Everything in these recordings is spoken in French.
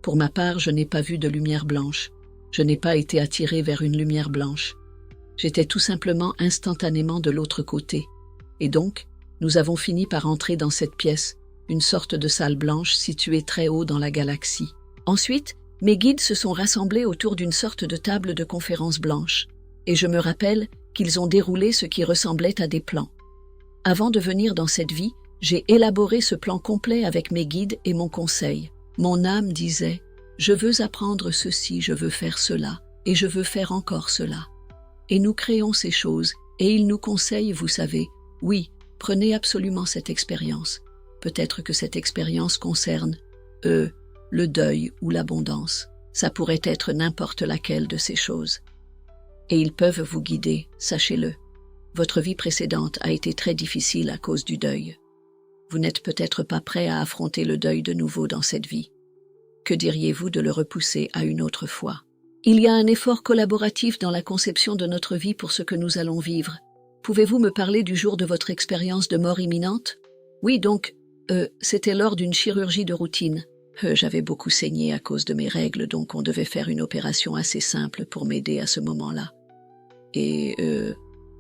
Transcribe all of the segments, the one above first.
Pour ma part, je n'ai pas vu de lumière blanche. Je n'ai pas été attirée vers une lumière blanche. J'étais tout simplement instantanément de l'autre côté. Et donc, nous avons fini par entrer dans cette pièce, une sorte de salle blanche située très haut dans la galaxie. Ensuite, mes guides se sont rassemblés autour d'une sorte de table de conférence blanche, et je me rappelle qu'ils ont déroulé ce qui ressemblait à des plans. Avant de venir dans cette vie, j'ai élaboré ce plan complet avec mes guides et mon conseil. Mon âme disait « Je veux apprendre ceci, je veux faire cela, et je veux faire encore cela. » Et nous créons ces choses, et ils nous conseillent, vous savez, « Oui, prenez absolument cette expérience. Peut-être que cette expérience concerne, le deuil ou l'abondance. Ça pourrait être n'importe laquelle de ces choses. » Et ils peuvent vous guider, sachez-le. Votre vie précédente a été très difficile à cause du deuil. Vous n'êtes peut-être pas prêt à affronter le deuil de nouveau dans cette vie. Que diriez-vous de le repousser à une autre fois? Il y a un effort collaboratif dans la conception de notre vie pour ce que nous allons vivre. Pouvez-vous me parler du jour de votre expérience de mort imminente? Oui, donc, c'était lors d'une chirurgie de routine. J'avais beaucoup saigné à cause de mes règles, donc on devait faire une opération assez simple pour m'aider à ce moment-là. Et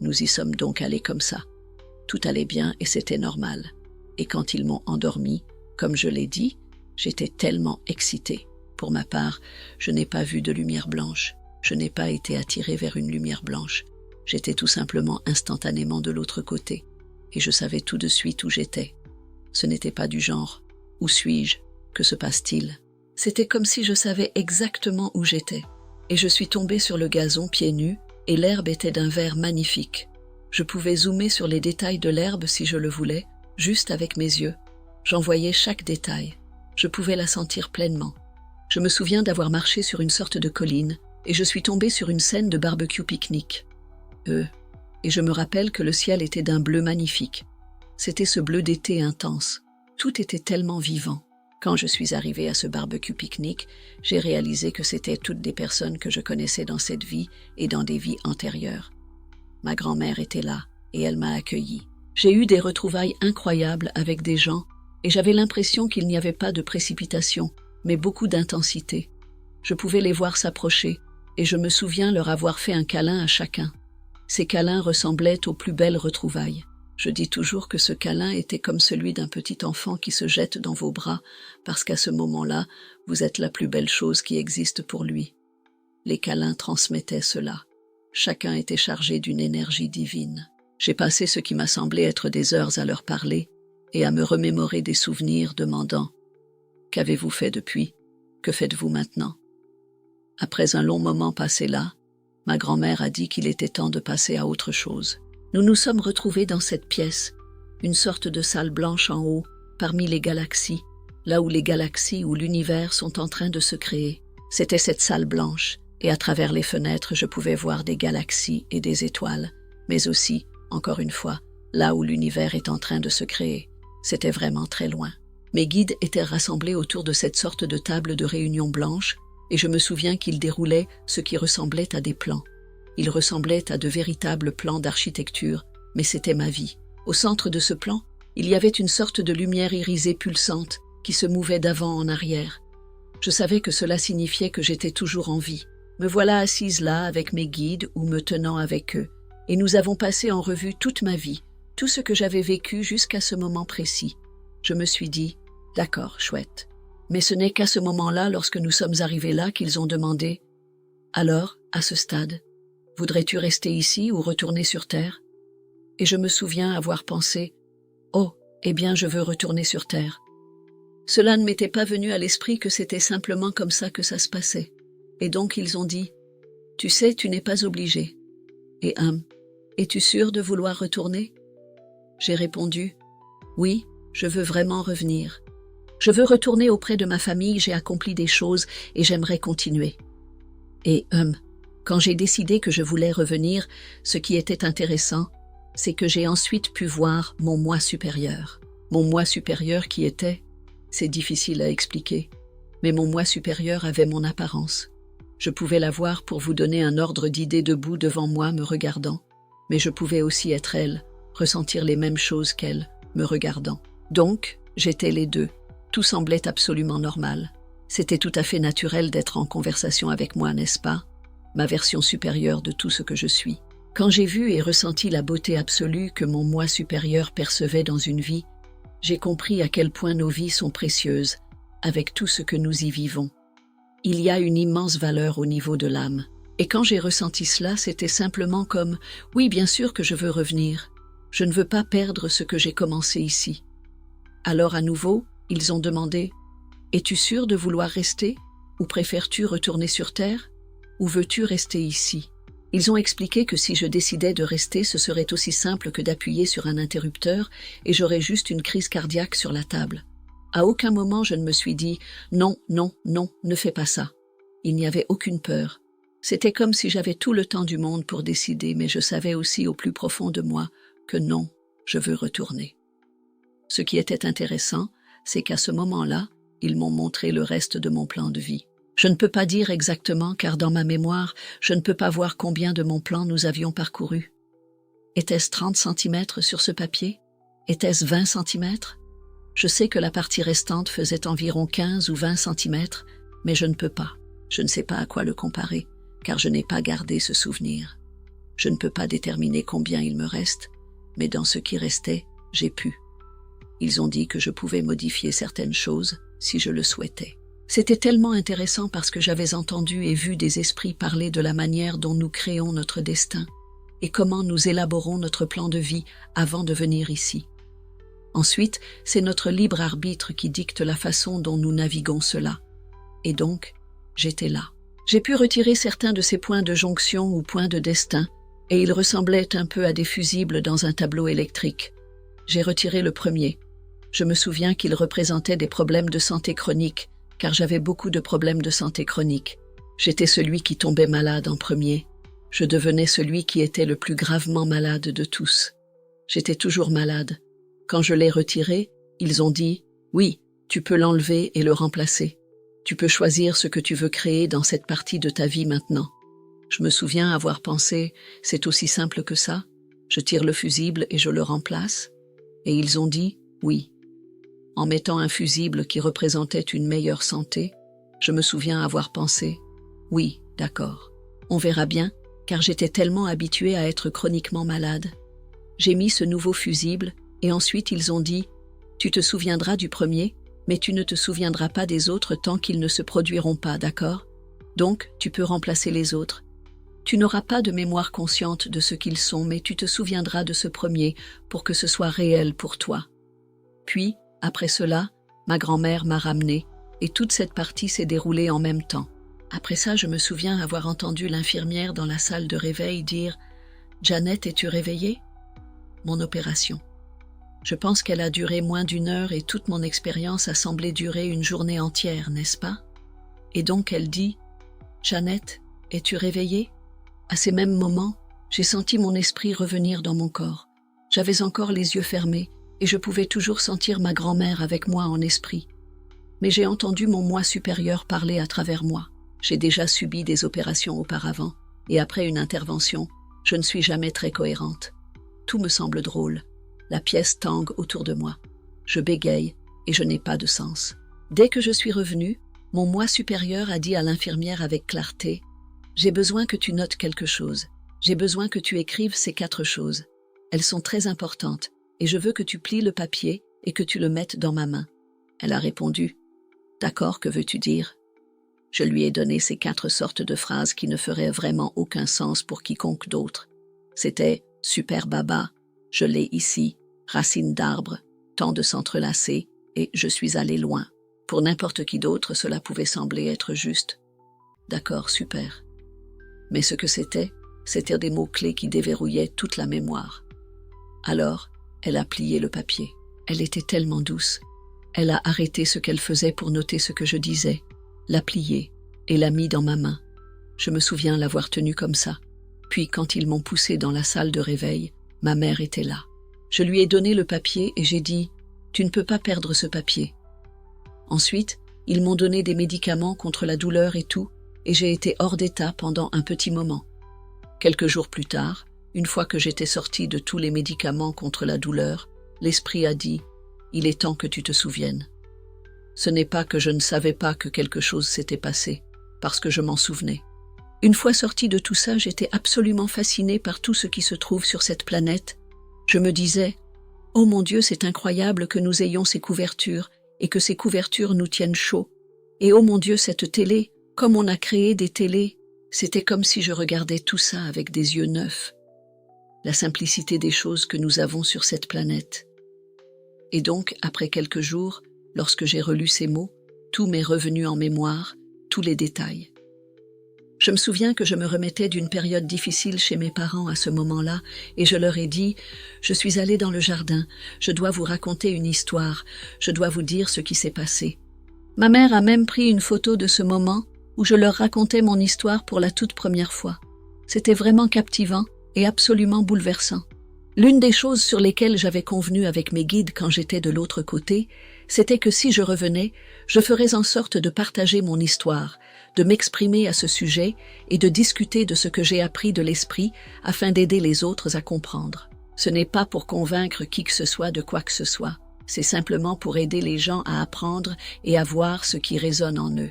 nous y sommes donc allés comme ça. Tout allait bien et c'était normal. Et quand ils m'ont endormi, comme je l'ai dit, j'étais tellement excitée. Pour ma part, je n'ai pas vu de lumière blanche. Je n'ai pas été attirée vers une lumière blanche. J'étais tout simplement instantanément de l'autre côté. Et je savais tout de suite où j'étais. Ce n'était pas du genre « Où suis-je? Que se passe-t-il » C'était comme si je savais exactement où j'étais. Et je suis tombée sur le gazon pieds nus, et l'herbe était d'un vert magnifique. Je pouvais zoomer sur les détails de l'herbe si je le voulais, juste avec mes yeux. J'en voyais chaque détail. Je pouvais la sentir pleinement. Je me souviens d'avoir marché sur une sorte de colline, et je suis tombée sur une scène de barbecue pique-nique. Et je me rappelle que le ciel était d'un bleu magnifique. C'était ce bleu d'été intense. Tout était tellement vivant. Quand je suis arrivée à ce barbecue pique-nique, j'ai réalisé que c'étaient toutes des personnes que je connaissais dans cette vie et dans des vies antérieures. Ma grand-mère était là, et elle m'a accueillie. J'ai eu des retrouvailles incroyables avec des gens, et j'avais l'impression qu'il n'y avait pas de précipitation, mais beaucoup d'intensité. Je pouvais les voir s'approcher, et je me souviens leur avoir fait un câlin à chacun. Ces câlins ressemblaient aux plus belles retrouvailles. Je dis toujours que ce câlin était comme celui d'un petit enfant qui se jette dans vos bras, parce qu'à ce moment-là, vous êtes la plus belle chose qui existe pour lui. Les câlins transmettaient cela. Chacun était chargé d'une énergie divine. J'ai passé ce qui m'a semblé être des heures à leur parler et à me remémorer des souvenirs, demandant « Qu'avez-vous fait depuis? Que faites-vous maintenant ?» Après un long moment passé là, ma grand-mère a dit qu'il était temps de passer à autre chose. Nous nous sommes retrouvés dans cette pièce, une sorte de salle blanche en haut, parmi les galaxies, là où les galaxies ou l'univers sont en train de se créer. C'était cette salle blanche, et à travers les fenêtres, je pouvais voir des galaxies et des étoiles, mais aussi, encore une fois, là où l'univers est en train de se créer. C'était vraiment très loin. Mes guides étaient rassemblés autour de cette sorte de table de réunion blanche, et je me souviens qu'ils déroulaient ce qui ressemblait à des plans. Ils ressemblaient à de véritables plans d'architecture, mais c'était ma vie. Au centre de ce plan, il y avait une sorte de lumière irisée pulsante qui se mouvait d'avant en arrière. Je savais que cela signifiait que j'étais toujours en vie. Me voilà assise là avec mes guides ou me tenant avec eux, et nous avons passé en revue toute ma vie, tout ce que j'avais vécu jusqu'à ce moment précis. Je me suis dit « D'accord, chouette ». Mais ce n'est qu'à ce moment-là, lorsque nous sommes arrivés là, qu'ils ont demandé « Alors, à ce stade, voudrais-tu rester ici ou retourner sur Terre ?» Et je me souviens avoir pensé « Oh, eh bien je veux retourner sur Terre ». Cela ne m'était pas venu à l'esprit que c'était simplement comme ça que ça se passait. Et donc ils ont dit « Tu sais, tu n'es pas obligé. » Et es-tu sûr de vouloir retourner? J'ai répondu « Oui, je veux vraiment revenir. Je veux retourner auprès de ma famille, j'ai accompli des choses et j'aimerais continuer. » Et quand j'ai décidé que je voulais revenir, ce qui était intéressant, c'est que j'ai ensuite pu voir mon moi supérieur. Mon moi supérieur qui était, c'est difficile à expliquer, mais mon moi supérieur avait mon apparence. Je pouvais la voir pour vous donner un ordre d'idée debout devant moi me regardant, mais je pouvais aussi être elle, ressentir les mêmes choses qu'elle, me regardant. Donc, j'étais les deux. Tout semblait absolument normal. C'était tout à fait naturel d'être en conversation avec moi, n'est-ce pas? Ma version supérieure de tout ce que je suis. Quand j'ai vu et ressenti la beauté absolue que mon moi supérieur percevait dans une vie, j'ai compris à quel point nos vies sont précieuses, avec tout ce que nous y vivons. Il y a une immense valeur au niveau de l'âme. Et quand j'ai ressenti cela, c'était simplement comme « Oui, bien sûr que je veux revenir. Je ne veux pas perdre ce que j'ai commencé ici. » Alors à nouveau, ils ont demandé « Es-tu sûr de vouloir rester? Ou préfères-tu retourner sur Terre? Ou veux-tu rester ici ?» Ils ont expliqué que si je décidais de rester, ce serait aussi simple que d'appuyer sur un interrupteur et j'aurais juste une crise cardiaque sur la table. À aucun moment je ne me suis dit « Non, non, non, ne fais pas ça ». Il n'y avait aucune peur. C'était comme si j'avais tout le temps du monde pour décider, mais je savais aussi au plus profond de moi que non, je veux retourner. Ce qui était intéressant, c'est qu'à ce moment-là, ils m'ont montré le reste de mon plan de vie. Je ne peux pas dire exactement, car dans ma mémoire, je ne peux pas voir combien de mon plan nous avions parcouru. Était-ce 30 centimètres sur ce papier? Était-ce 20 centimètres? Je sais que la partie restante faisait environ 15 ou 20 centimètres, mais je ne peux pas. Je ne sais pas à quoi le comparer, car je n'ai pas gardé ce souvenir. Je ne peux pas déterminer combien il me reste, mais dans ce qui restait, j'ai pu. Ils ont dit que je pouvais modifier certaines choses si je le souhaitais. C'était tellement intéressant parce que j'avais entendu et vu des esprits parler de la manière dont nous créons notre destin et comment nous élaborons notre plan de vie avant de venir ici. Ensuite, c'est notre libre arbitre qui dicte la façon dont nous naviguons cela. Et donc, j'étais là. J'ai pu retirer certains de ces points de jonction ou points de destin, et ils ressemblaient un peu à des fusibles dans un tableau électrique. J'ai retiré le premier. Je me souviens qu'il représentait des problèmes de santé chronique, car j'avais beaucoup de problèmes de santé chronique. J'étais celui qui tombait malade en premier. Je devenais celui qui était le plus gravement malade de tous. J'étais toujours malade. Quand je l'ai retiré, ils ont dit « Oui, tu peux l'enlever et le remplacer. Tu peux choisir ce que tu veux créer dans cette partie de ta vie maintenant. » Je me souviens avoir pensé « C'est aussi simple que ça. Je tire le fusible et je le remplace. » Et ils ont dit « Oui. » En mettant un fusible qui représentait une meilleure santé, je me souviens avoir pensé « Oui, d'accord. On verra bien, car j'étais tellement habitué à être chroniquement malade. » J'ai mis ce nouveau fusible et ensuite ils ont dit « Tu te souviendras du premier, mais tu ne te souviendras pas des autres tant qu'ils ne se produiront pas, d'accord? Donc, tu peux remplacer les autres. Tu n'auras pas de mémoire consciente de ce qu'ils sont, mais tu te souviendras de ce premier pour que ce soit réel pour toi. » Puis, après cela, ma grand-mère m'a ramenée et toute cette partie s'est déroulée en même temps. Après ça, je me souviens avoir entendu l'infirmière dans la salle de réveil dire « Janet, es-tu réveillée ?» Mon opération. Je pense qu'elle a duré moins d'1 heure et toute mon expérience a semblé durer une journée entière, n'est-ce pas? Et donc elle dit « Janet, es-tu réveillée ?» À ces mêmes moments, j'ai senti mon esprit revenir dans mon corps. J'avais encore les yeux fermés et je pouvais toujours sentir ma grand-mère avec moi en esprit. Mais j'ai entendu mon moi supérieur parler à travers moi. J'ai déjà subi des opérations auparavant, et après une intervention, je ne suis jamais très cohérente. Tout me semble drôle. La pièce tangue autour de moi. Je bégaye et je n'ai pas de sens. Dès que je suis revenue, mon moi supérieur a dit à l'infirmière avec clarté « J'ai besoin que tu notes quelque chose. J'ai besoin que tu écrives ces 4 choses. Elles sont très importantes. Et je veux que tu plies le papier et que tu le mettes dans ma main. » Elle a répondu « D'accord, que veux-tu dire ?» Je lui ai donné ces 4 sortes de phrases qui ne feraient vraiment aucun sens pour quiconque d'autre. C'était « Super baba »,« Je l'ai ici »,« Racine d'arbre »,« Temps de s'entrelacer » et « Je suis allé loin ». Pour n'importe qui d'autre, cela pouvait sembler être juste. D'accord, super. Mais ce que c'était des mots-clés qui déverrouillaient toute la mémoire. Alors, elle a plié le papier. Elle était tellement douce. Elle a arrêté ce qu'elle faisait pour noter ce que je disais, l'a plié et l'a mis dans ma main. Je me souviens l'avoir tenue comme ça. Puis quand ils m'ont poussée dans la salle de réveil, ma mère était là. Je lui ai donné le papier et j'ai dit « Tu ne peux pas perdre ce papier ». Ensuite, ils m'ont donné des médicaments contre la douleur et tout, et j'ai été hors d'état pendant un petit moment. Quelques jours plus tard, une fois que j'étais sortie de tous les médicaments contre la douleur, l'esprit a dit « Il est temps que tu te souviennes ». Ce n'est pas que je ne savais pas que quelque chose s'était passé, parce que je m'en souvenais. Une fois sortie de tout ça, j'étais absolument fascinée par tout ce qui se trouve sur cette planète. Je me disais, « Oh mon Dieu, c'est incroyable que nous ayons ces couvertures et que ces couvertures nous tiennent chaud. Et oh mon Dieu, cette télé, comme on a créé des télés, c'était comme si je regardais tout ça avec des yeux neufs. La simplicité des choses que nous avons sur cette planète. » Et donc, après quelques jours, lorsque j'ai relu ces mots, tout m'est revenu en mémoire, tous les détails. Je me souviens que je me remettais d'une période difficile chez mes parents à ce moment-là, et je leur ai dit « Je suis allée dans le jardin, je dois vous raconter une histoire, je dois vous dire ce qui s'est passé. » Ma mère a même pris une photo de ce moment où je leur racontais mon histoire pour la toute première fois. C'était vraiment captivant et absolument bouleversant. L'une des choses sur lesquelles j'avais convenu avec mes guides quand j'étais de l'autre côté, c'était que si je revenais, je ferais en sorte de partager mon histoire, de m'exprimer à ce sujet et de discuter de ce que j'ai appris de l'esprit afin d'aider les autres à comprendre. Ce n'est pas pour convaincre qui que ce soit de quoi que ce soit, c'est simplement pour aider les gens à apprendre et à voir ce qui résonne en eux.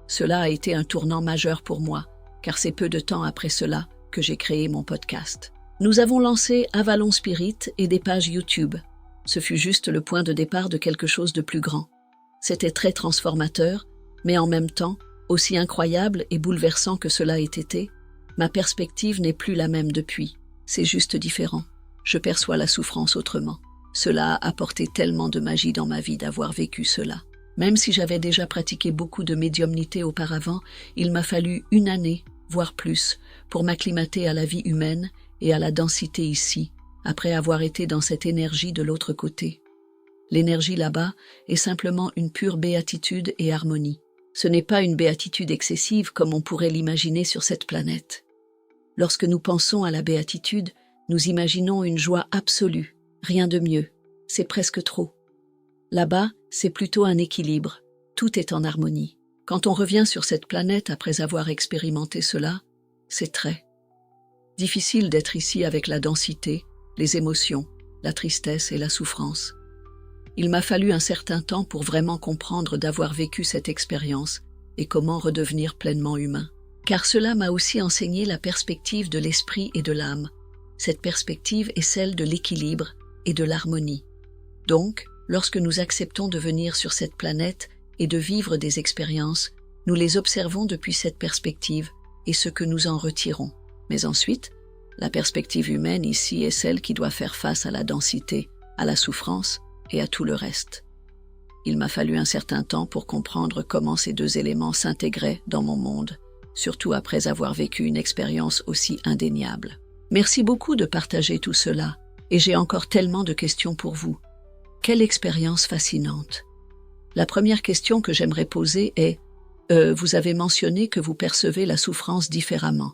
Cela a été un tournant majeur pour moi, car c'est peu de temps après cela que j'ai créé mon podcast. Nous avons lancé Avalon Spirit et des pages YouTube. Ce fut juste le point de départ de quelque chose de plus grand. C'était très transformateur, mais en même temps, aussi incroyable et bouleversant que cela ait été, ma perspective n'est plus la même depuis. C'est juste différent. Je perçois la souffrance autrement. Cela a apporté tellement de magie dans ma vie d'avoir vécu cela. Même si j'avais déjà pratiqué beaucoup de médiumnité auparavant, il m'a fallu une année, voire plus, pour m'acclimater à la vie humaine et à la densité ici, après avoir été dans cette énergie de l'autre côté. L'énergie là-bas est simplement une pure béatitude et harmonie. Ce n'est pas une béatitude excessive comme on pourrait l'imaginer sur cette planète. Lorsque nous pensons à la béatitude, nous imaginons une joie absolue, rien de mieux, c'est presque trop. Là-bas, c'est plutôt un équilibre, tout est en harmonie. Quand on revient sur cette planète après avoir expérimenté cela, c'est très difficile d'être ici avec la densité, les émotions, la tristesse et la souffrance. Il m'a fallu un certain temps pour vraiment comprendre d'avoir vécu cette expérience et comment redevenir pleinement humain. Car cela m'a aussi enseigné la perspective de l'esprit et de l'âme. Cette perspective est celle de l'équilibre et de l'harmonie. Donc, lorsque nous acceptons de venir sur cette planète et de vivre des expériences, nous les observons depuis cette perspective et ce que nous en retirons. Mais ensuite, la perspective humaine ici est celle qui doit faire face à la densité, à la souffrance et à tout le reste. Il m'a fallu un certain temps pour comprendre comment ces deux éléments s'intégraient dans mon monde, surtout après avoir vécu une expérience aussi indéniable. Merci beaucoup de partager tout cela, et j'ai encore tellement de questions pour vous. Quelle expérience fascinante! La première question que j'aimerais poser est vous avez mentionné que vous percevez la souffrance différemment.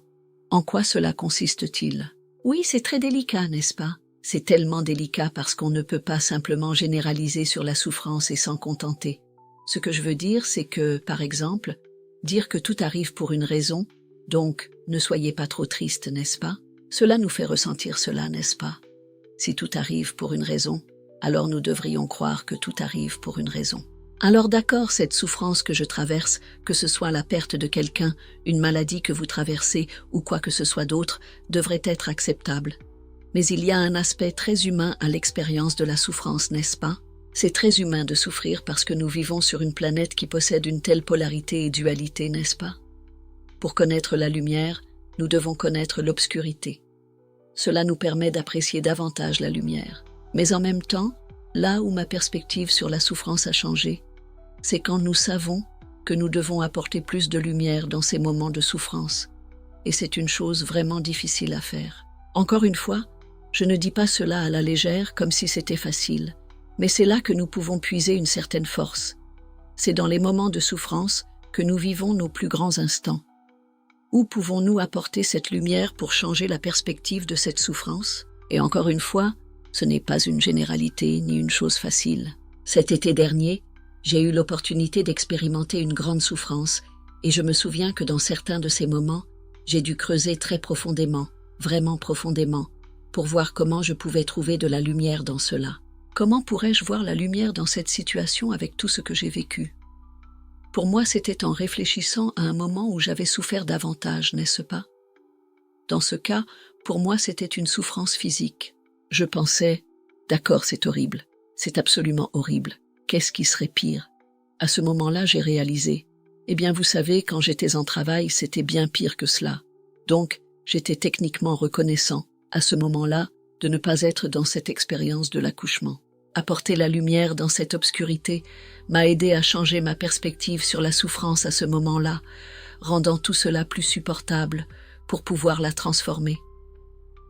En quoi cela consiste-t-il? Oui, c'est très délicat, n'est-ce pas? C'est tellement délicat parce qu'on ne peut pas simplement généraliser sur la souffrance et s'en contenter. Ce que je veux dire, c'est que, par exemple, dire que tout arrive pour une raison, donc ne soyez pas trop triste, n'est-ce pas? Cela nous fait ressentir cela, n'est-ce pas? Si tout arrive pour une raison, alors nous devrions croire que tout arrive pour une raison. Alors d'accord, cette souffrance que je traverse, que ce soit la perte de quelqu'un, une maladie que vous traversez ou quoi que ce soit d'autre, devrait être acceptable. Mais il y a un aspect très humain à l'expérience de la souffrance, n'est-ce pas? C'est très humain de souffrir parce que nous vivons sur une planète qui possède une telle polarité et dualité, n'est-ce pas? Pour connaître la lumière, nous devons connaître l'obscurité. Cela nous permet d'apprécier davantage la lumière. Mais en même temps, là où ma perspective sur la souffrance a changé, c'est quand nous savons que nous devons apporter plus de lumière dans ces moments de souffrance. Et c'est une chose vraiment difficile à faire. Encore une fois, je ne dis pas cela à la légère comme si c'était facile, mais c'est là que nous pouvons puiser une certaine force. C'est dans les moments de souffrance que nous vivons nos plus grands instants. Où pouvons-nous apporter cette lumière pour changer la perspective de cette souffrance? Et encore une fois, ce n'est pas une généralité ni une chose facile. Cet été dernier, j'ai eu l'opportunité d'expérimenter une grande souffrance et je me souviens que dans certains de ces moments, j'ai dû creuser très profondément, vraiment profondément, pour voir comment je pouvais trouver de la lumière dans cela. Comment pourrais-je voir la lumière dans cette situation avec tout ce que j'ai vécu? Pour moi, c'était en réfléchissant à un moment où j'avais souffert davantage, n'est-ce pas? Dans ce cas, pour moi, c'était une souffrance physique. Je pensais, d'accord, c'est horrible, c'est absolument horrible. Qu'est-ce qui serait pire? À ce moment-là, j'ai réalisé, eh bien, vous savez, quand j'étais en travail, c'était bien pire que cela. Donc, j'étais techniquement reconnaissant, à ce moment-là, de ne pas être dans cette expérience de l'accouchement. Apporter la lumière dans cette obscurité m'a aidé à changer ma perspective sur la souffrance à ce moment-là, rendant tout cela plus supportable pour pouvoir la transformer.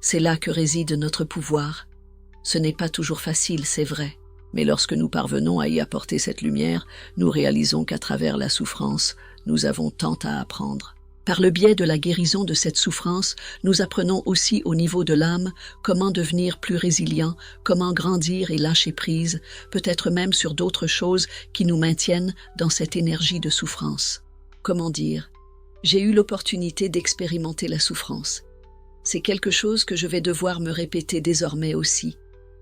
C'est là que réside notre pouvoir. Ce n'est pas toujours facile, c'est vrai, mais lorsque nous parvenons à y apporter cette lumière, nous réalisons qu'à travers la souffrance, nous avons tant à apprendre. Par le biais de la guérison de cette souffrance, nous apprenons aussi au niveau de l'âme comment devenir plus résilient, comment grandir et lâcher prise, peut-être même sur d'autres choses qui nous maintiennent dans cette énergie de souffrance. Comment dire? J'ai eu l'opportunité d'expérimenter la souffrance. C'est quelque chose que je vais devoir me répéter désormais aussi.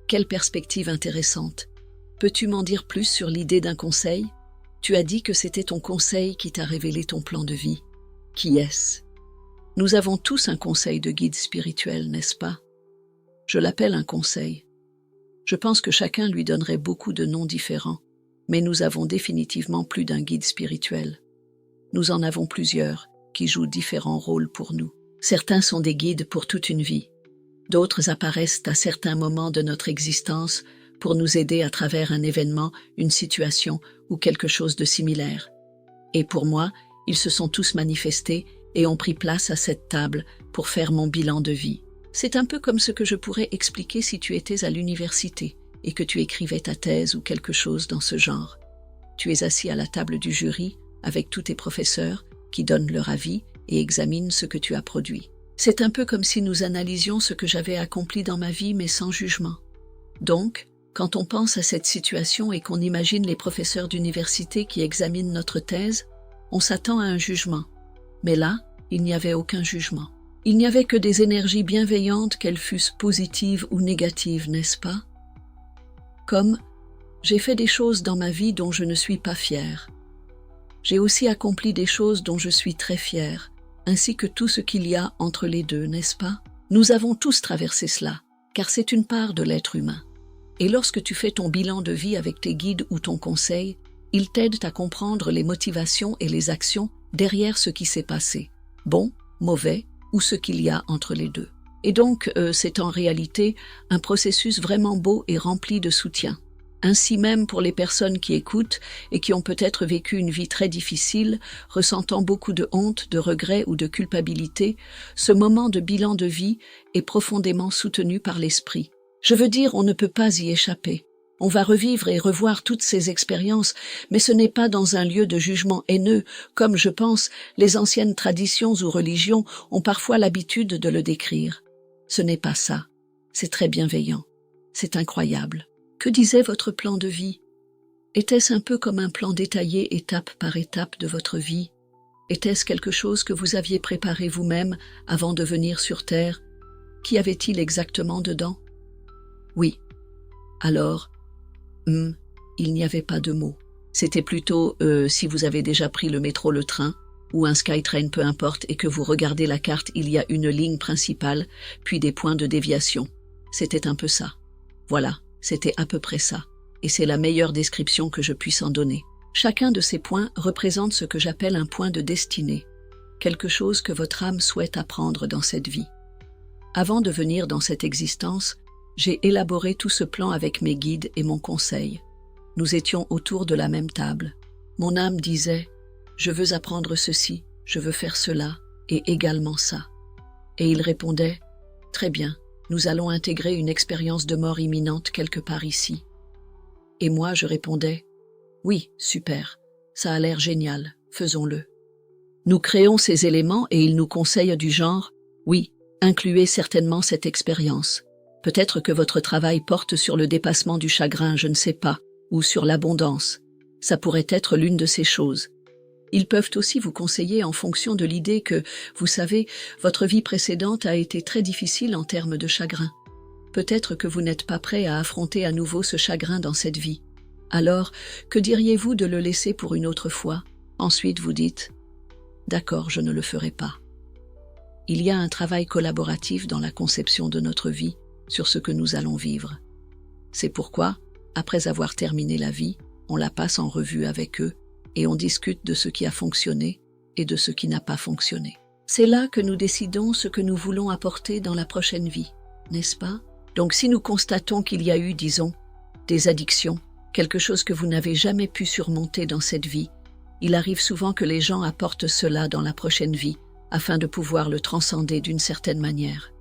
Quelle perspective intéressante. Peux-tu m'en dire plus sur l'idée d'un conseil? Tu as dit que c'était ton conseil qui t'a révélé ton plan de vie. Qui est-ce? Nous avons tous un conseil de guide spirituel, n'est-ce pas? Je l'appelle un conseil. Je pense que chacun lui donnerait beaucoup de noms différents, mais nous avons définitivement plus d'un guide spirituel. Nous en avons plusieurs, qui jouent différents rôles pour nous. Certains sont des guides pour toute une vie. D'autres apparaissent à certains moments de notre existence pour nous aider à travers un événement, une situation ou quelque chose de similaire. Et pour moi, ils se sont tous manifestés et ont pris place à cette table pour faire mon bilan de vie. C'est un peu comme ce que je pourrais expliquer si tu étais à l'université et que tu écrivais ta thèse ou quelque chose dans ce genre. Tu es assis à la table du jury avec tous tes professeurs qui donnent leur avis et examinent ce que tu as produit. C'est un peu comme si nous analysions ce que j'avais accompli dans ma vie mais sans jugement. Donc, quand on pense à cette situation et qu'on imagine les professeurs d'université qui examinent notre thèse, on s'attend à un jugement. Mais là, il n'y avait aucun jugement. Il n'y avait que des énergies bienveillantes, qu'elles fussent positives ou négatives, n'est-ce pas? Comme « j'ai fait des choses dans ma vie dont je ne suis pas fière. J'ai aussi accompli des choses dont je suis très fière, ainsi que tout ce qu'il y a entre les deux, n'est-ce pas? Nous avons tous traversé cela, car c'est une part de l'être humain. Et lorsque tu fais ton bilan de vie avec tes guides ou ton conseil, ils t'aident à comprendre les motivations et les actions derrière ce qui s'est passé, bon, mauvais ou ce qu'il y a entre les deux. Et donc, c'est en réalité un processus vraiment beau et rempli de soutien. Ainsi même pour les personnes qui écoutent et qui ont peut-être vécu une vie très difficile, ressentant beaucoup de honte, de regret ou de culpabilité, ce moment de bilan de vie est profondément soutenu par l'esprit. Je veux dire, on ne peut pas y échapper. On va revivre et revoir toutes ces expériences, mais ce n'est pas dans un lieu de jugement haineux, comme, je pense, les anciennes traditions ou religions ont parfois l'habitude de le décrire. Ce n'est pas ça. C'est très bienveillant. C'est incroyable. Que disait votre plan de vie? Était-ce un peu comme un plan détaillé étape par étape de votre vie? Était-ce quelque chose que vous aviez préparé vous-même avant de venir sur Terre? Qu'y avait-il exactement dedans? Oui. Alors, il n'y avait pas de mots. C'était plutôt si vous avez déjà pris le métro, le train, ou un Skytrain, peu importe, et que vous regardez la carte, il y a une ligne principale, puis des points de déviation. C'était un peu ça. Voilà, c'était à peu près ça. Et c'est la meilleure description que je puisse en donner. Chacun de ces points représente ce que j'appelle un point de destinée, quelque chose que votre âme souhaite apprendre dans cette vie. Avant de venir dans cette existence, j'ai élaboré tout ce plan avec mes guides et mon conseil. Nous étions autour de la même table. Mon âme disait « Je veux apprendre ceci, je veux faire cela, et également ça. » Et il répondait « Très bien, nous allons intégrer une expérience de mort imminente quelque part ici. » Et moi, je répondais « Oui, super, ça a l'air génial, faisons-le. » Nous créons ces éléments et il nous conseille du genre « Oui, incluez certainement cette expérience. Peut-être que votre travail porte sur le dépassement du chagrin, je ne sais pas, ou sur l'abondance. Ça pourrait être l'une de ces choses. Ils peuvent aussi vous conseiller en fonction de l'idée que, vous savez, votre vie précédente a été très difficile en termes de chagrin. Peut-être que vous n'êtes pas prêt à affronter à nouveau ce chagrin dans cette vie. Alors, que diriez-vous de le laisser pour une autre fois? Ensuite, vous dites « D'accord, je ne le ferai pas ». Il y a un travail collaboratif dans la conception de notre vie sur ce que nous allons vivre. C'est pourquoi, après avoir terminé la vie, on la passe en revue avec eux et on discute de ce qui a fonctionné et de ce qui n'a pas fonctionné. C'est là que nous décidons ce que nous voulons apporter dans la prochaine vie, n'est-ce pas? Donc si nous constatons qu'il y a eu, disons, des addictions, quelque chose que vous n'avez jamais pu surmonter dans cette vie, il arrive souvent que les gens apportent cela dans la prochaine vie afin de pouvoir le transcender d'une certaine manière.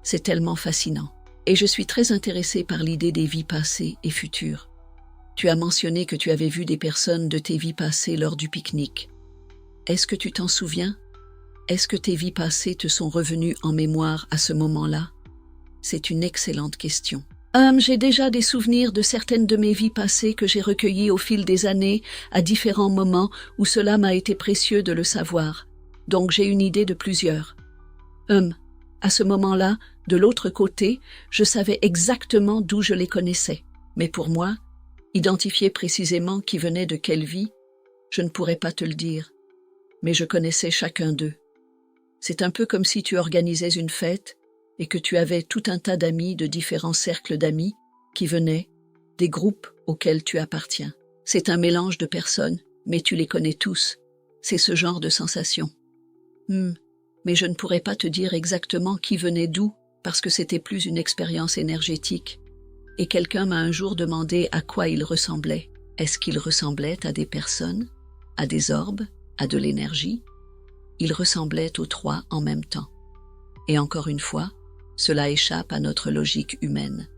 C'est tellement fascinant. Et je suis très intéressée par l'idée des vies passées et futures. Tu as mentionné que tu avais vu des personnes de tes vies passées lors du pique-nique. Est-ce que tu t'en souviens? Est-ce que tes vies passées te sont revenues en mémoire à ce moment-là? C'est une excellente question. J'ai déjà des souvenirs de certaines de mes vies passées que j'ai recueillies au fil des années, à différents moments où cela m'a été précieux de le savoir. Donc j'ai une idée de plusieurs. À ce moment-là, de l'autre côté, je savais exactement d'où je les connaissais. Mais pour moi, identifier précisément qui venait de quelle vie, je ne pourrais pas te le dire. Mais je connaissais chacun d'eux. C'est un peu comme si tu organisais une fête et que tu avais tout un tas d'amis de différents cercles d'amis qui venaient, des groupes auxquels tu appartiens. C'est un mélange de personnes, mais tu les connais tous. C'est ce genre de sensation. Mais je ne pourrais pas te dire exactement qui venait d'où, parce que c'était plus une expérience énergétique. Et quelqu'un m'a un jour demandé à quoi il ressemblait. Est-ce qu'il ressemblait à des personnes, à des orbes, à de l'énergie? Il ressemblait aux trois en même temps. Et encore une fois, cela échappe à notre logique humaine.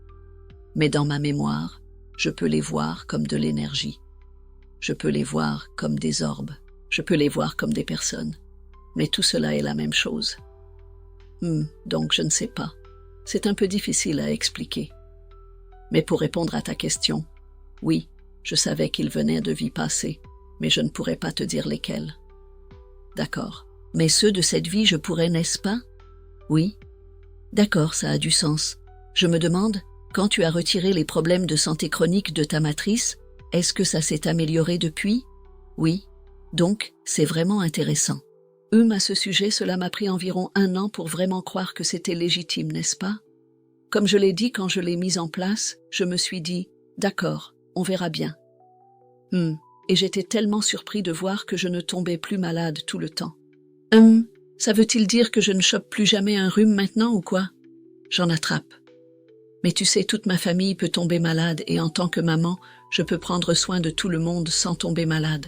Mais dans ma mémoire, je peux les voir comme de l'énergie. Je peux les voir comme des orbes. Je peux les voir comme des personnes. Mais tout cela est la même chose. Donc je ne sais pas. C'est un peu difficile à expliquer. Mais pour répondre à ta question, oui, je savais qu'ils venaient de vies passées, mais je ne pourrais pas te dire lesquelles. D'accord. Mais ceux de cette vie, je pourrais, n'est-ce pas? Oui. D'accord, ça a du sens. Je me demande, quand tu as retiré les problèmes de santé chronique de ta matrice, est-ce que ça s'est amélioré depuis? Oui. Donc, c'est vraiment intéressant. À ce sujet, cela m'a pris environ 1 an pour vraiment croire que c'était légitime, n'est-ce pas? Comme je l'ai dit quand je l'ai mise en place, je me suis dit « D'accord, on verra bien ». Et j'étais tellement surpris de voir que je ne tombais plus malade tout le temps. Ça veut-il dire que je ne chope plus jamais un rhume maintenant ou quoi? J'en attrape. Mais tu sais, toute ma famille peut tomber malade et en tant que maman, je peux prendre soin de tout le monde sans tomber malade.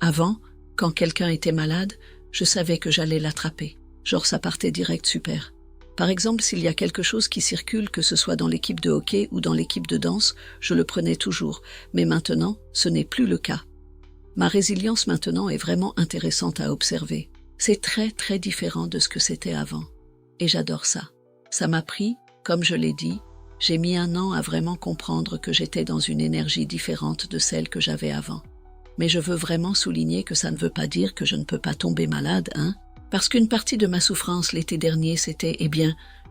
Avant, quand quelqu'un était malade, je savais que j'allais l'attraper. Genre ça partait direct super. Par exemple, s'il y a quelque chose qui circule, que ce soit dans l'équipe de hockey ou dans l'équipe de danse, je le prenais toujours. Mais maintenant, ce n'est plus le cas. Ma résilience maintenant est vraiment intéressante à observer. C'est très très différent de ce que c'était avant. Et j'adore ça. Ça m'a pris, comme je l'ai dit, j'ai mis 1 an à vraiment comprendre que j'étais dans une énergie différente de celle que j'avais avant. Mais je veux vraiment souligner que ça ne veut pas dire que je ne peux pas tomber malade, Parce qu'une partie de ma souffrance l'été dernier, c'était,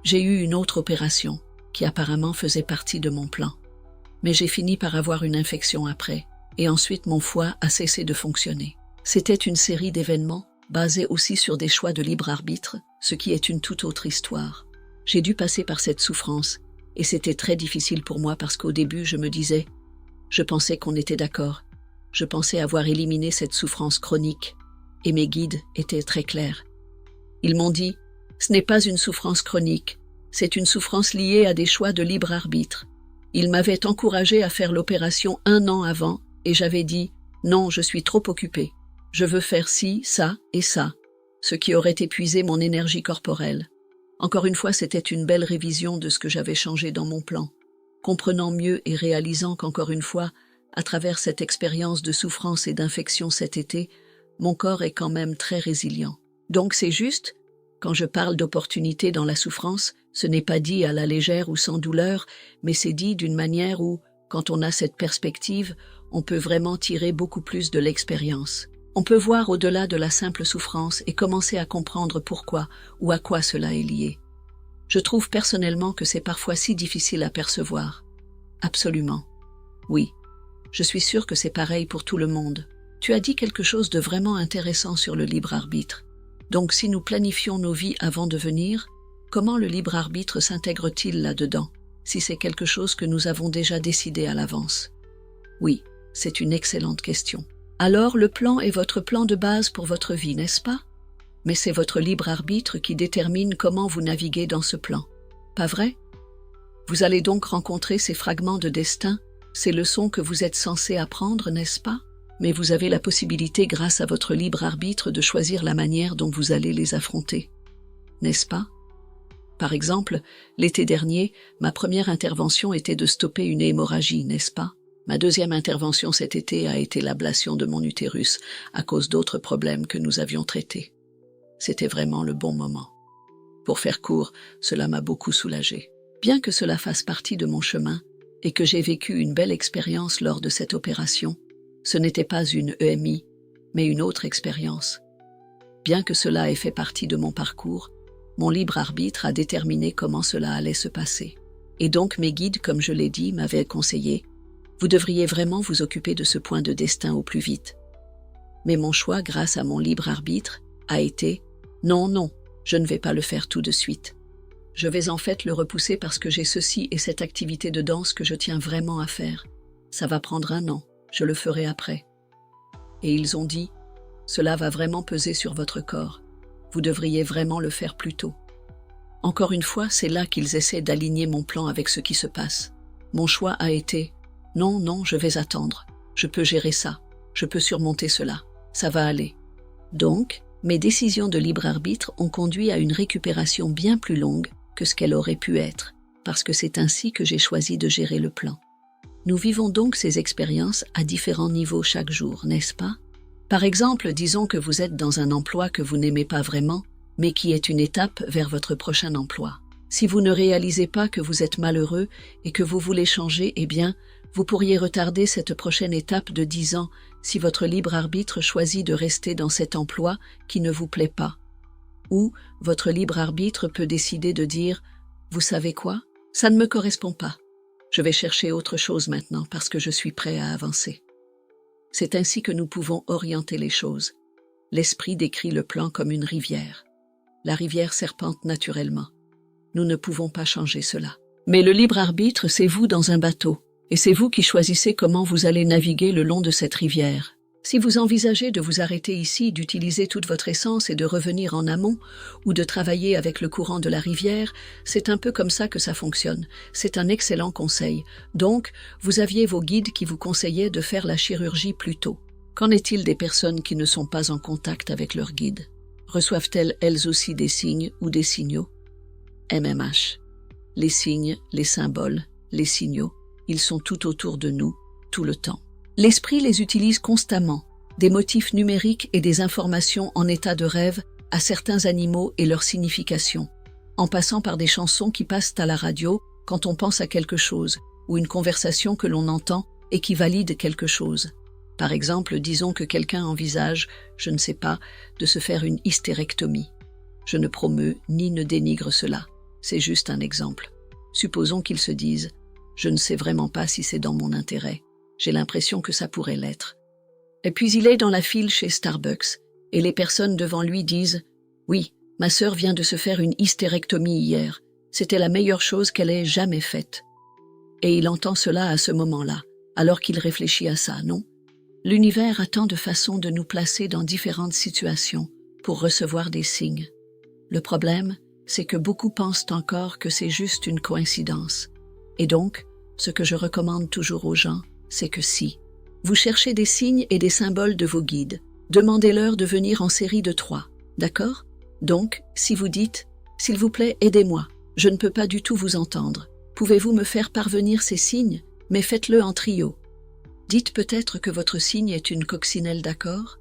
j'ai eu une autre opération, qui apparemment faisait partie de mon plan. Mais j'ai fini par avoir une infection après, et ensuite mon foie a cessé de fonctionner. C'était une série d'événements, basés aussi sur des choix de libre arbitre, ce qui est une toute autre histoire. J'ai dû passer par cette souffrance, et c'était très difficile pour moi parce qu'au début, je me disais, je pensais qu'on était d'accord. Je pensais avoir éliminé cette souffrance chronique, et mes guides étaient très clairs. Ils m'ont dit, ce n'est pas une souffrance chronique, c'est une souffrance liée à des choix de libre arbitre. Ils m'avaient encouragé à faire l'opération 1 an avant, et j'avais dit, non, je suis trop occupée. Je veux faire ci, ça et ça, ce qui aurait épuisé mon énergie corporelle. Encore une fois, c'était une belle révision de ce que j'avais changé dans mon plan, comprenant mieux et réalisant qu'encore une fois, à travers cette expérience de souffrance et d'infection cet été, mon corps est quand même très résilient. Donc c'est juste, quand je parle d'opportunité dans la souffrance, ce n'est pas dit à la légère ou sans douleur, mais c'est dit d'une manière où, quand on a cette perspective, on peut vraiment tirer beaucoup plus de l'expérience. On peut voir au-delà de la simple souffrance et commencer à comprendre pourquoi ou à quoi cela est lié. Je trouve personnellement que c'est parfois si difficile à percevoir. Absolument. Oui. Je suis sûre que c'est pareil pour tout le monde. Tu as dit quelque chose de vraiment intéressant sur le libre arbitre. Donc si nous planifions nos vies avant de venir, comment le libre arbitre s'intègre-t-il là-dedans, si c'est quelque chose que nous avons déjà décidé à l'avance? Oui, c'est une excellente question. Alors le plan est votre plan de base pour votre vie, n'est-ce pas? Mais c'est votre libre arbitre qui détermine comment vous naviguez dans ce plan. Pas vrai? Vous allez donc rencontrer ces fragments de destin, ces leçons que vous êtes censé apprendre, n'est-ce pas? Mais vous avez la possibilité, grâce à votre libre arbitre, de choisir la manière dont vous allez les affronter. N'est-ce pas? Par exemple, l'été dernier, ma première intervention était de stopper une hémorragie, n'est-ce pas? Ma deuxième intervention cet été a été l'ablation de mon utérus, à cause d'autres problèmes que nous avions traités. C'était vraiment le bon moment. Pour faire court, cela m'a beaucoup soulagée. Bien que cela fasse partie de mon chemin, et que j'ai vécu une belle expérience lors de cette opération, ce n'était pas une EMI, mais une autre expérience. Bien que cela ait fait partie de mon parcours, mon libre arbitre a déterminé comment cela allait se passer. Et donc mes guides, comme je l'ai dit, m'avaient conseillé « Vous devriez vraiment vous occuper de ce point de destin au plus vite. » Mais mon choix, grâce à mon libre arbitre, a été « Non, non, je ne vais pas le faire tout de suite. Je vais en fait le repousser parce que j'ai ceci et cette activité de danse que je tiens vraiment à faire. Ça va prendre 1 an. Je le ferai après. » Et ils ont dit « Cela va vraiment peser sur votre corps. Vous devriez vraiment le faire plus tôt. » Encore une fois, c'est là qu'ils essaient d'aligner mon plan avec ce qui se passe. Mon choix a été « Non, non, je vais attendre. Je peux gérer ça. Je peux surmonter cela. Ça va aller. » Donc, mes décisions de libre arbitre ont conduit à une récupération bien plus longue que ce qu'elle aurait pu être, parce que c'est ainsi que j'ai choisi de gérer le plan. Nous vivons donc ces expériences à différents niveaux chaque jour, n'est-ce pas? Par exemple, disons que vous êtes dans un emploi que vous n'aimez pas vraiment, mais qui est une étape vers votre prochain emploi. Si vous ne réalisez pas que vous êtes malheureux et que vous voulez changer, eh bien, vous pourriez retarder cette prochaine étape de 10 ans si votre libre arbitre choisit de rester dans cet emploi qui ne vous plaît pas. Ou votre libre arbitre peut décider de dire « Vous savez quoi? Ça ne me correspond pas. Je vais chercher autre chose maintenant parce que je suis prêt à avancer. » C'est ainsi que nous pouvons orienter les choses. L'esprit décrit le plan comme une rivière. La rivière serpente naturellement. Nous ne pouvons pas changer cela. Mais le libre arbitre, c'est vous dans un bateau, et c'est vous qui choisissez comment vous allez naviguer le long de cette rivière. Si vous envisagez de vous arrêter ici, d'utiliser toute votre essence et de revenir en amont, ou de travailler avec le courant de la rivière, c'est un peu comme ça que ça fonctionne. C'est un excellent conseil. Donc, vous aviez vos guides qui vous conseillaient de faire la chirurgie plus tôt. Qu'en est-il des personnes qui ne sont pas en contact avec leur guide? Reçoivent-elles elles aussi des signes ou des signaux? MMH. Les signes, les symboles, les signaux, ils sont tout autour de nous, tout le temps. L'esprit les utilise constamment, des motifs numériques et des informations en état de rêve à certains animaux et leur signification, en passant par des chansons qui passent à la radio quand on pense à quelque chose, ou une conversation que l'on entend et qui valide quelque chose. Par exemple, disons que quelqu'un envisage, je ne sais pas, de se faire une hystérectomie. Je ne promeus ni ne dénigre cela, c'est juste un exemple. Supposons qu'ils se disent, je ne sais vraiment pas si c'est dans mon intérêt. J'ai l'impression que ça pourrait l'être. Et puis il est dans la file chez Starbucks, et les personnes devant lui disent « Oui, ma sœur vient de se faire une hystérectomie hier. C'était la meilleure chose qu'elle ait jamais faite. » Et il entend cela à ce moment-là, alors qu'il réfléchit à ça, non? L'univers a tant de façons de nous placer dans différentes situations pour recevoir des signes. Le problème, c'est que beaucoup pensent encore que c'est juste une coïncidence. Et donc, ce que je recommande toujours aux gens, c'est que si vous cherchez des signes et des symboles de vos guides, demandez-leur de venir en série de 3, d'accord? Donc, si vous dites « S'il vous plaît, aidez-moi, je ne peux pas du tout vous entendre. Pouvez-vous me faire parvenir ces signes, mais faites-le en trio. » Dites peut-être que votre signe est une coccinelle, d'accord?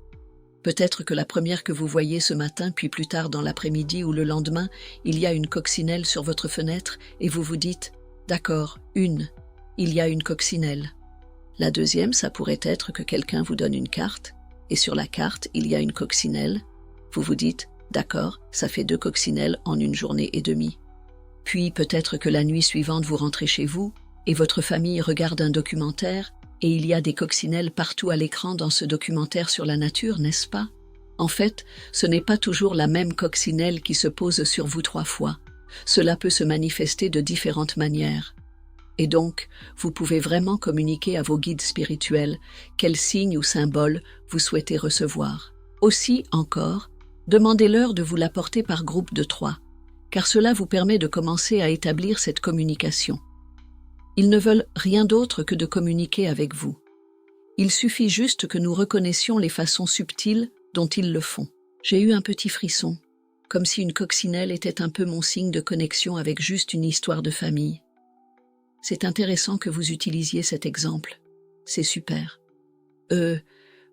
Peut-être que la première que vous voyez ce matin, puis plus tard dans l'après-midi ou le lendemain, il y a une coccinelle sur votre fenêtre et vous vous dites « D'accord, il y a une coccinelle. » La deuxième, ça pourrait être que quelqu'un vous donne une carte, et sur la carte, il y a une coccinelle. Vous vous dites, d'accord, ça fait 2 coccinelles en 1 journée et demie. Puis peut-être que la nuit suivante vous rentrez chez vous et votre famille regarde un documentaire et il y a des coccinelles partout à l'écran dans ce documentaire sur la nature, n'est-ce pas? En fait, ce n'est pas toujours la même coccinelle qui se pose sur vous 3 fois. Cela peut se manifester de différentes manières. Et donc, vous pouvez vraiment communiquer à vos guides spirituels quels signes ou symboles vous souhaitez recevoir. Aussi, encore, demandez-leur de vous l'apporter par groupe de 3, car cela vous permet de commencer à établir cette communication. Ils ne veulent rien d'autre que de communiquer avec vous. Il suffit juste que nous reconnaissions les façons subtiles dont ils le font. J'ai eu un petit frisson, comme si une coccinelle était un peu mon signe de connexion avec juste une histoire de famille. C'est intéressant que vous utilisiez cet exemple. C'est super.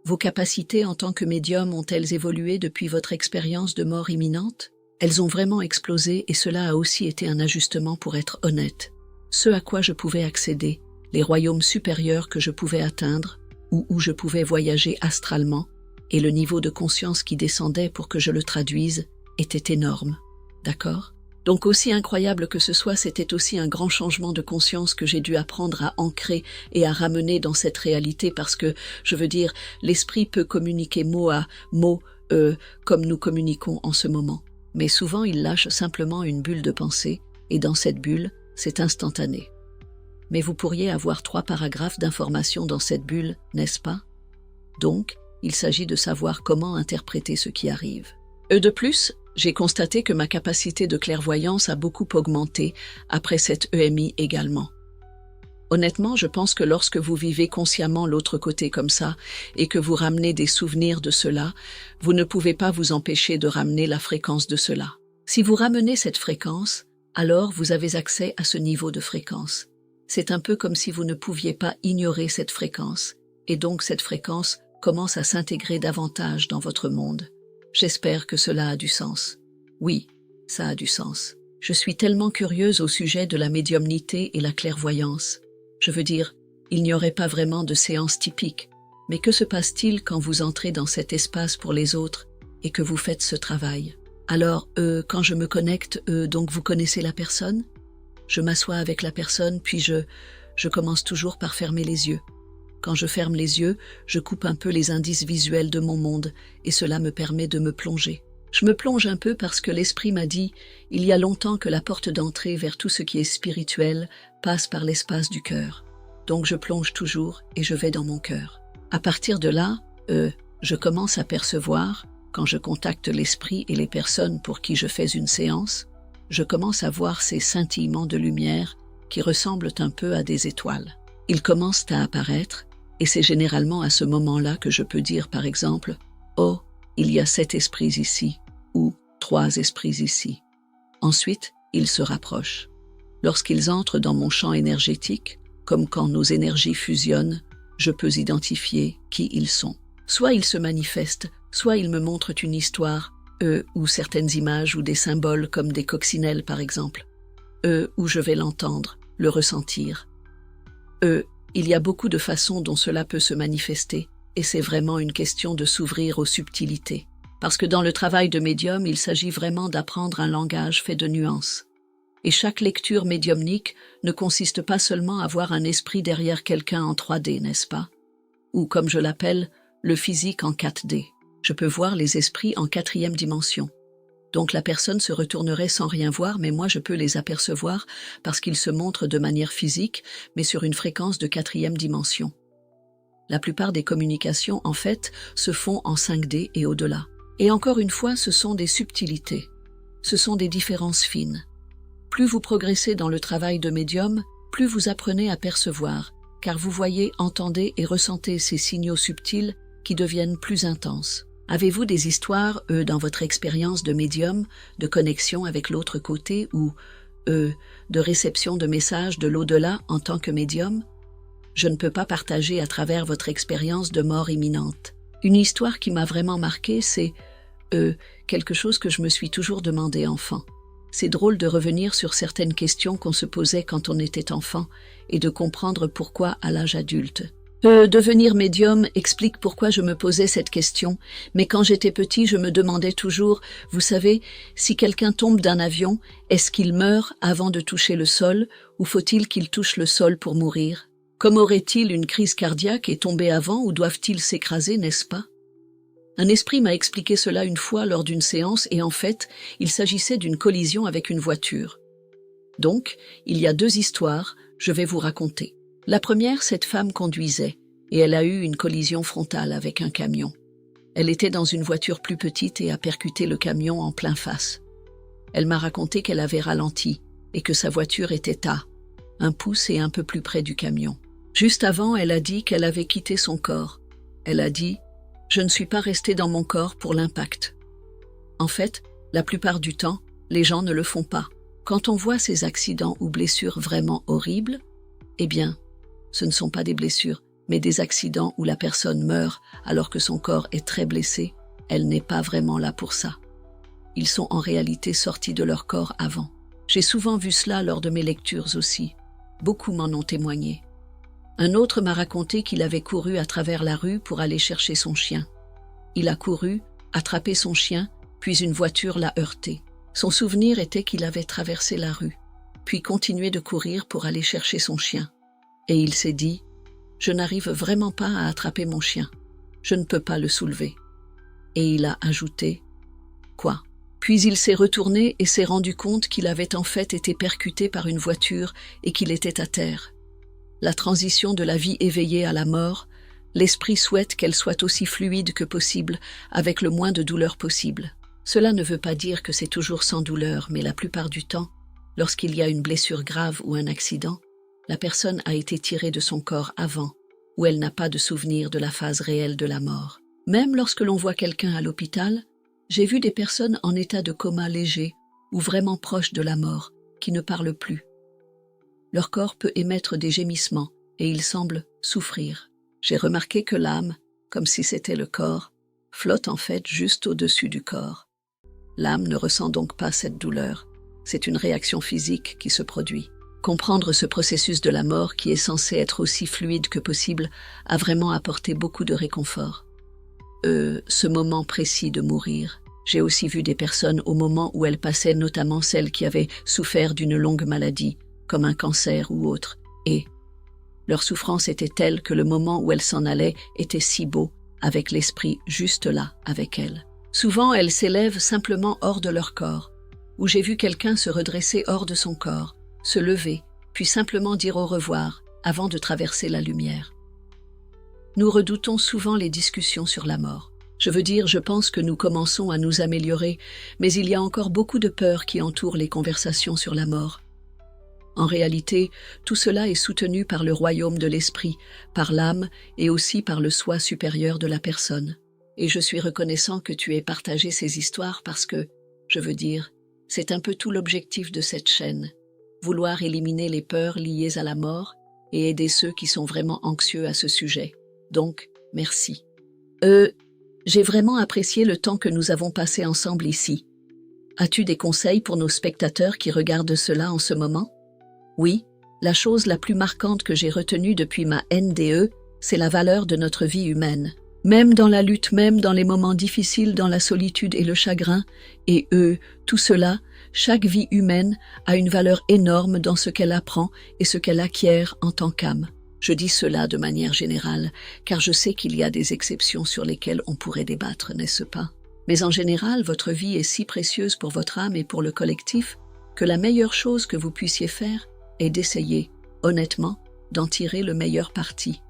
Vos capacités en tant que médium ont-elles évolué depuis votre expérience de mort imminente? Elles ont vraiment explosé et cela a aussi été un ajustement pour être honnête. Ce à quoi je pouvais accéder, les royaumes supérieurs que je pouvais atteindre, ou où je pouvais voyager astralement, et le niveau de conscience qui descendait pour que je le traduise, était énorme. D'accord? Donc aussi incroyable que ce soit, c'était aussi un grand changement de conscience que j'ai dû apprendre à ancrer et à ramener dans cette réalité parce que, je veux dire, l'esprit peut communiquer mot à mot, comme nous communiquons en ce moment. Mais souvent, il lâche simplement une bulle de pensée, et dans cette bulle, c'est instantané. Mais vous pourriez avoir 3 paragraphes d'informations dans cette bulle, n'est-ce pas? Donc, il s'agit de savoir comment interpréter ce qui arrive. De plus, j'ai constaté que ma capacité de clairvoyance a beaucoup augmenté après cette EMI également. Honnêtement, je pense que lorsque vous vivez consciemment l'autre côté comme ça et que vous ramenez des souvenirs de cela, vous ne pouvez pas vous empêcher de ramener la fréquence de cela. Si vous ramenez cette fréquence, alors vous avez accès à ce niveau de fréquence. C'est un peu comme si vous ne pouviez pas ignorer cette fréquence, et donc cette fréquence commence à s'intégrer davantage dans votre monde. J'espère que cela a du sens. Oui, ça a du sens. Je suis tellement curieuse au sujet de la médiumnité et la clairvoyance. Je veux dire, il n'y aurait pas vraiment de séance typique, mais que se passe-t-il quand vous entrez dans cet espace pour les autres et que vous faites ce travail? Alors, quand je me connecte, donc vous connaissez la personne? Je m'assois avec la personne, puis je commence toujours par fermer les yeux. Quand je ferme les yeux, je coupe un peu les indices visuels de mon monde, et cela me permet de me plonger. Je me plonge un peu parce que l'esprit m'a dit, il y a longtemps que la porte d'entrée vers tout ce qui est spirituel passe par l'espace du cœur. Donc je plonge toujours et je vais dans mon cœur. À partir de là, je commence à percevoir, quand je contacte l'esprit et les personnes pour qui je fais une séance, je commence à voir ces scintillements de lumière qui ressemblent un peu à des étoiles. Ils commencent à apparaître, et c'est généralement à ce moment-là que je peux dire par exemple « Oh, il y a 7 esprits ici » ou « 3 esprits ici ». Ensuite, ils se rapprochent. Lorsqu'ils entrent dans mon champ énergétique, comme quand nos énergies fusionnent, je peux identifier qui ils sont. Soit ils se manifestent, soit ils me montrent une histoire, ou certaines images ou des symboles comme des coccinelles par exemple, où je vais l'entendre, le ressentir. Il y a beaucoup de façons dont cela peut se manifester, et c'est vraiment une question de s'ouvrir aux subtilités. Parce que dans le travail de médium, il s'agit vraiment d'apprendre un langage fait de nuances. Et chaque lecture médiumnique ne consiste pas seulement à voir un esprit derrière quelqu'un en 3D, n'est-ce pas? Ou comme je l'appelle, le physique en 4D. Je peux voir les esprits en 4e dimension. Donc la personne se retournerait sans rien voir, mais moi je peux les apercevoir parce qu'ils se montrent de manière physique, mais sur une fréquence de 4e dimension. La plupart des communications, en fait, se font en 5D et au-delà. Et encore une fois, ce sont des subtilités. Ce sont des différences fines. Plus vous progressez dans le travail de médium, plus vous apprenez à percevoir, car vous voyez, entendez et ressentez ces signaux subtils qui deviennent plus intenses. Avez-vous des histoires, dans votre expérience de médium, de connexion avec l'autre côté ou, de réception de messages de l'au-delà en tant que médium? Je ne peux pas partager à travers votre expérience de mort imminente. Une histoire qui m'a vraiment marquée, c'est, quelque chose que je me suis toujours demandé enfant. C'est drôle de revenir sur certaines questions qu'on se posait quand on était enfant et de comprendre pourquoi à l'âge adulte. Devenir médium explique pourquoi je me posais cette question, mais quand j'étais petit, je me demandais toujours, vous savez, si quelqu'un tombe d'un avion, est-ce qu'il meurt avant de toucher le sol, ou faut-il qu'il touche le sol pour mourir? Comme aurait-il une crise cardiaque et tomber avant, ou doivent-ils s'écraser, n'est-ce pas? Un esprit m'a expliqué cela une fois lors d'une séance et en fait, il s'agissait d'une collision avec une voiture. Donc, il y a deux histoires, je vais vous raconter. La première, cette femme conduisait, et elle a eu une collision frontale avec un camion. Elle était dans une voiture plus petite et a percuté le camion en plein face. Elle m'a raconté qu'elle avait ralenti, et que sa voiture était à 1 pouce et un peu plus près du camion. Juste avant, elle a dit qu'elle avait quitté son corps. Elle a dit « Je ne suis pas restée dans mon corps pour l'impact ». En fait, la plupart du temps, les gens ne le font pas. Quand on voit ces accidents ou blessures vraiment horribles, eh bien, ce ne sont pas des blessures, mais des accidents où la personne meurt alors que son corps est très blessé, elle n'est pas vraiment là pour ça. Ils sont en réalité sortis de leur corps avant. J'ai souvent vu cela lors de mes lectures aussi. Beaucoup m'en ont témoigné. Un autre m'a raconté qu'il avait couru à travers la rue pour aller chercher son chien. Il a couru, attrapé son chien, puis une voiture l'a heurté. Son souvenir était qu'il avait traversé la rue, puis continué de courir pour aller chercher son chien. Et il s'est dit « Je n'arrive vraiment pas à attraper mon chien. Je ne peux pas le soulever. » Et il a ajouté « Quoi ?» Puis il s'est retourné et s'est rendu compte qu'il avait en fait été percuté par une voiture et qu'il était à terre. La transition de la vie éveillée à la mort, l'esprit souhaite qu'elle soit aussi fluide que possible, avec le moins de douleur possible. Cela ne veut pas dire que c'est toujours sans douleur, mais la plupart du temps, lorsqu'il y a une blessure grave ou un accident, la personne a été tirée de son corps avant, ou elle n'a pas de souvenir de la phase réelle de la mort. Même lorsque l'on voit quelqu'un à l'hôpital, j'ai vu des personnes en état de coma léger ou vraiment proches de la mort, qui ne parlent plus. Leur corps peut émettre des gémissements et ils semblent souffrir. J'ai remarqué que l'âme, comme si c'était le corps, flotte en fait juste au-dessus du corps. L'âme ne ressent donc pas cette douleur. C'est une réaction physique qui se produit. Comprendre ce processus de la mort qui est censé être aussi fluide que possible a vraiment apporté beaucoup de réconfort. Ce moment précis de mourir. J'ai aussi vu des personnes au moment où elles passaient, notamment celles qui avaient souffert d'une longue maladie, comme un cancer ou autre, et leur souffrance était telle que le moment où elles s'en allaient était si beau, avec l'esprit juste là, avec elles. Souvent, elles s'élèvent simplement hors de leur corps, où j'ai vu quelqu'un se redresser hors de son corps, se lever, puis simplement dire au revoir, avant de traverser la lumière. Nous redoutons souvent les discussions sur la mort. Je veux dire, je pense que nous commençons à nous améliorer, mais il y a encore beaucoup de peurs qui entourent les conversations sur la mort. En réalité, tout cela est soutenu par le royaume de l'esprit, par l'âme et aussi par le soi supérieur de la personne. Et je suis reconnaissant que tu aies partagé ces histoires parce que, je veux dire, c'est un peu tout l'objectif de cette chaîne. Vouloir éliminer les peurs liées à la mort et aider ceux qui sont vraiment anxieux à ce sujet. Donc, merci. J'ai vraiment apprécié le temps que nous avons passé ensemble ici. As-tu des conseils pour nos spectateurs qui regardent cela en ce moment? Oui, la chose la plus marquante que j'ai retenue depuis ma NDE, c'est la valeur de notre vie humaine. Même dans la lutte, même dans les moments difficiles, dans la solitude et le chagrin, et tout cela, chaque vie humaine a une valeur énorme dans ce qu'elle apprend et ce qu'elle acquiert en tant qu'âme. Je dis cela de manière générale, car je sais qu'il y a des exceptions sur lesquelles on pourrait débattre, n'est-ce pas? Mais en général, votre vie est si précieuse pour votre âme et pour le collectif que la meilleure chose que vous puissiez faire est d'essayer, honnêtement, d'en tirer le meilleur parti.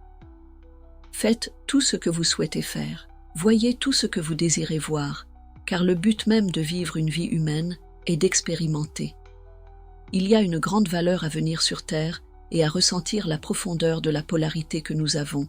Faites tout ce que vous souhaitez faire. Voyez tout ce que vous désirez voir, car le but même de vivre une vie humaine est d'expérimenter. Il y a une grande valeur à venir sur Terre et à ressentir la profondeur de la polarité que nous avons,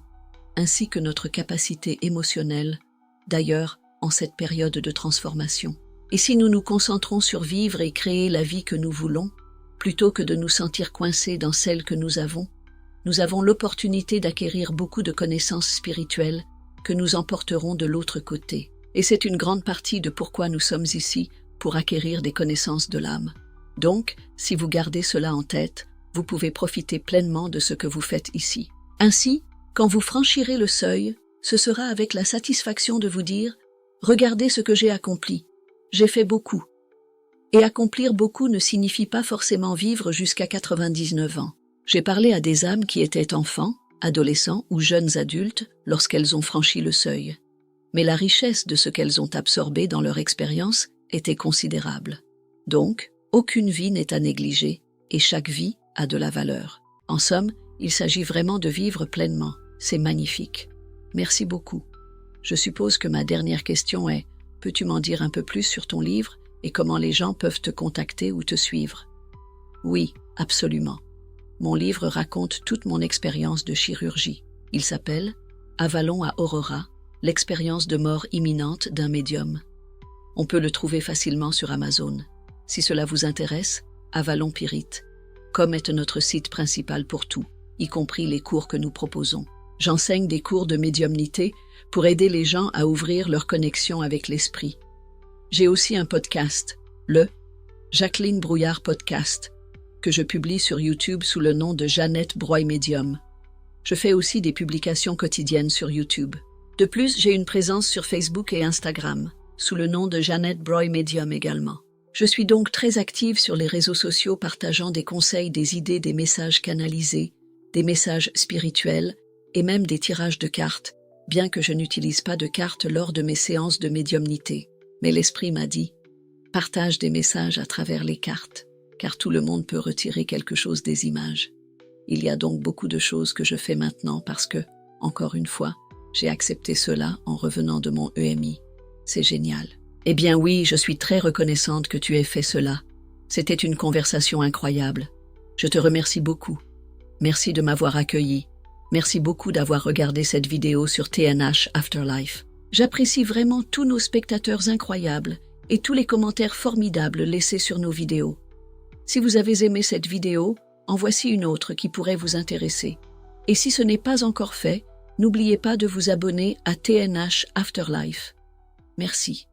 ainsi que notre capacité émotionnelle, d'ailleurs en cette période de transformation. Et si nous nous concentrons sur vivre et créer la vie que nous voulons, plutôt que de nous sentir coincés dans celle que nous avons l'opportunité d'acquérir beaucoup de connaissances spirituelles que nous emporterons de l'autre côté. Et c'est une grande partie de pourquoi nous sommes ici, pour acquérir des connaissances de l'âme. Donc, si vous gardez cela en tête, vous pouvez profiter pleinement de ce que vous faites ici. Ainsi, Quand vous franchirez le seuil, ce sera avec la satisfaction de vous dire « Regardez ce que j'ai accompli. J'ai fait beaucoup. » Et accomplir beaucoup ne signifie pas forcément vivre jusqu'à 99 ans. J'ai parlé à des âmes qui étaient enfants, adolescents ou jeunes adultes lorsqu'elles ont franchi le seuil. Mais la richesse de ce qu'elles ont absorbé dans leur expérience était considérable. Donc, aucune vie n'est à négliger et chaque vie a de la valeur. En somme, il s'agit vraiment de vivre pleinement. C'est magnifique. Merci beaucoup. Je suppose que ma dernière question est « Peux-tu m'en dire un peu plus sur ton livre et comment les gens peuvent te contacter ou te suivre ?» Oui, absolument. Mon livre raconte toute mon expérience de chirurgie. Il s'appelle « Avalon à Aurora, l'expérience de mort imminente d'un médium ». On peut le trouver facilement sur Amazon. Si cela vous intéresse, Avalon Pyrite. Com est notre site principal pour tout, y compris les cours que nous proposons. J'enseigne des cours de médiumnité pour aider les gens à ouvrir leur connexion avec l'esprit. J'ai aussi un podcast, le Jacqueline Brouillard Podcast, que je publie sur YouTube sous le nom de Jeannette Breuil Médium. Je fais aussi des publications quotidiennes sur YouTube. De plus, j'ai une présence sur Facebook et Instagram, sous le nom de Jeannette Breuil Médium également. Je suis donc très active sur les réseaux sociaux partageant des conseils, des idées, des messages canalisés, des messages spirituels et même des tirages de cartes, bien que je n'utilise pas de cartes lors de mes séances de médiumnité. Mais l'esprit m'a dit « Partage des messages à travers les cartes, car tout le monde peut retirer quelque chose des images. » Il y a donc beaucoup de choses que je fais maintenant parce que, encore une fois, j'ai accepté cela en revenant de mon EMI. C'est génial. Eh bien oui, je suis très reconnaissante que tu aies fait cela. C'était une conversation incroyable. Je te remercie beaucoup. Merci de m'avoir accueilli. Merci beaucoup d'avoir regardé cette vidéo sur TNH Afterlife. J'apprécie vraiment tous nos spectateurs incroyables et tous les commentaires formidables laissés sur nos vidéos. Si vous avez aimé cette vidéo, en voici une autre qui pourrait vous intéresser. Et si ce n'est pas encore fait, n'oubliez pas de vous abonner à TNH Afterlife. Merci.